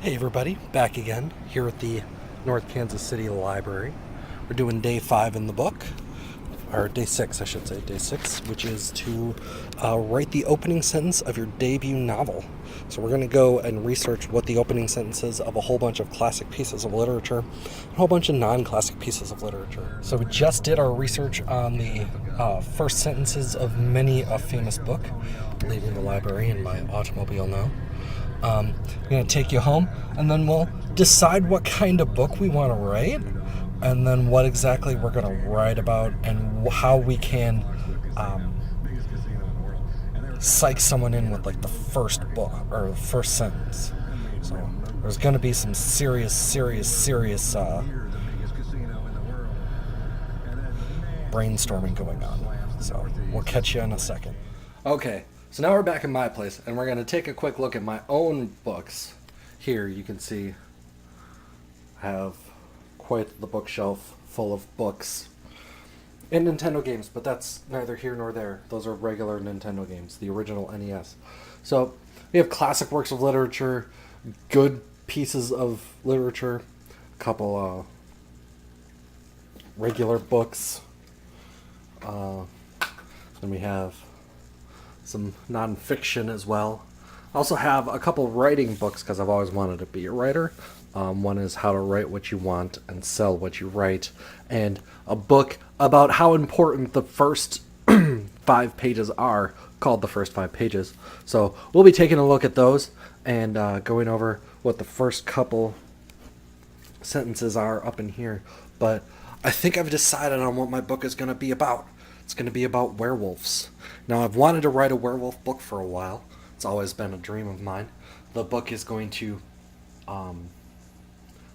Hey everybody, back again here at the North Kansas City Library. We're doing day 5 in the book, or day 6, I should say, day 6, which is to write the opening sentence of your debut novel. So we're going to go and research what the opening sentence is of a whole bunch of classic pieces of literature, and a whole bunch of non-classic pieces of literature. So we just did our research on the first sentences of many a famous book, leaving the library in my automobile now. I'm going to take you home, and then we'll decide what kind of book we want to write, and then what exactly we're going to write about, and how we can psych someone in with like the first book or the first sentence. So there's going to be some serious brainstorming going on. So we'll catch you in a second. Okay, so now we're back in my place, and we're going to take a quick look at my own books. Here you can see I have quite the bookshelf full of books and Nintendo games, but that's neither here nor there. Those are regular Nintendo games, the original NES. So we have classic works of literature, good pieces of literature, a couple regular books. Then we have some nonfiction as well. I also have a couple writing books because I've always wanted to be a writer. One is How to Write What You Want and Sell What You Write, and a book about how important the first 5 pages are, called The First 5 Pages. So we'll be taking a look at those and going over what the first couple sentences are up in here. But I think I've decided on what my book is going to be about. It's going to be about werewolves. Now, I've wanted to write a werewolf book for a while. It's always been a dream of mine. The book is going to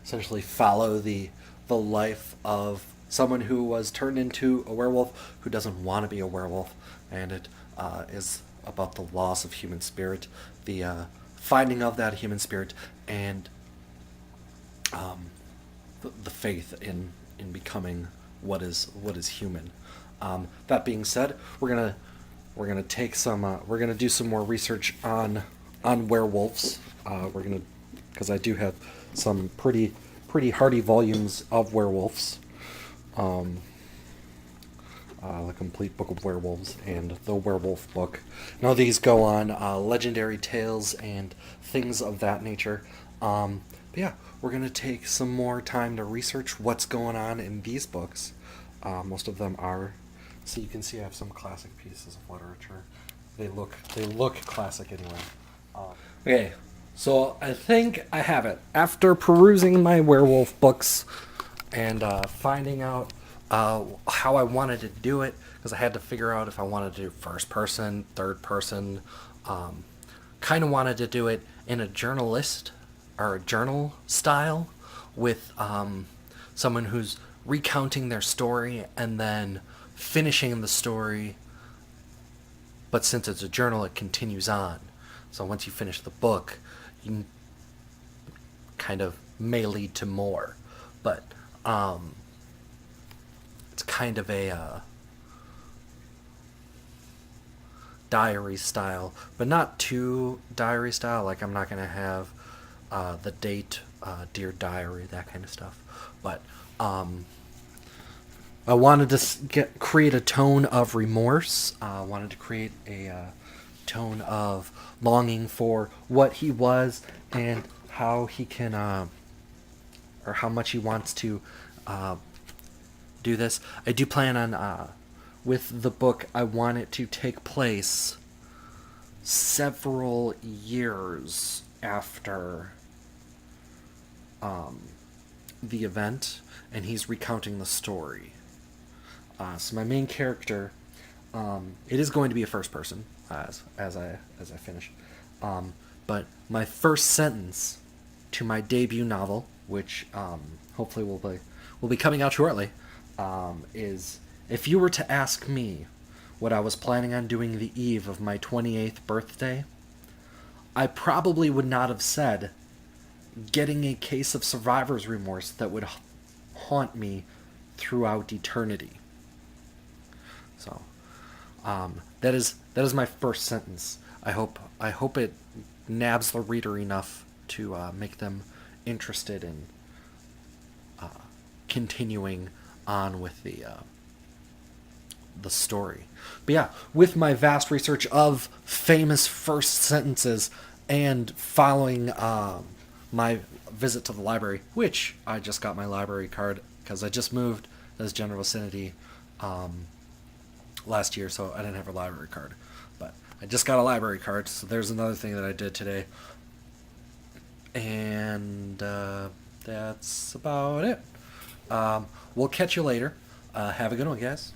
essentially follow the life of someone who was turned into a werewolf who doesn't want to be a werewolf, and it is about the loss of human spirit, the finding of that human spirit, and the faith in becoming what is human. That being said, we're gonna take some we're gonna do some more research on werewolves. We're gonna because I do have some pretty hardy volumes of werewolves. The complete book of werewolves and the werewolf book. Now these go on legendary tales and things of that nature. But yeah, we're gonna take some more time to research what's going on in these books. Most of them are. So you can see I have some classic pieces of literature. They look classic anyway. Okay, so I think I have it. After perusing my werewolf books and finding out how I wanted to do it, because I had to figure out if I wanted to do first person, third person. Kind of wanted to do it in a journalist or a journal style with someone who's recounting their story and then finishing the story. But since it's a journal, it continues on. So once you finish the book, you kind of may lead to more. But it's kind of a diary style, but not too diary style. Like I'm not gonna have the date, dear diary, that kind of stuff. But I wanted to create a tone of remorse. I wanted to create a tone of longing for what he was and how he can, or how much he wants to do this. I do plan on, with the book, I want it to take place several years after the event, and he's recounting the story. So my main character, it is going to be a first person as I finish. But my first sentence to my debut novel, which hopefully will be coming out shortly, is, if you were to ask me what I was planning on doing the eve of my 28th birthday, I probably would not have said getting a case of survivor's remorse that would haunt me throughout eternity. So that is my first sentence. I hope it nabs the reader enough to make them interested in continuing on with the story. But yeah, with my vast research of famous first sentences and following my visit to the library, which I just got my library card because I just moved to this general vicinity last year, so I didn't have a library card. But I just got a library card, so there's another thing that I did today. And that's about it. We'll catch you later. Have a good one, guys.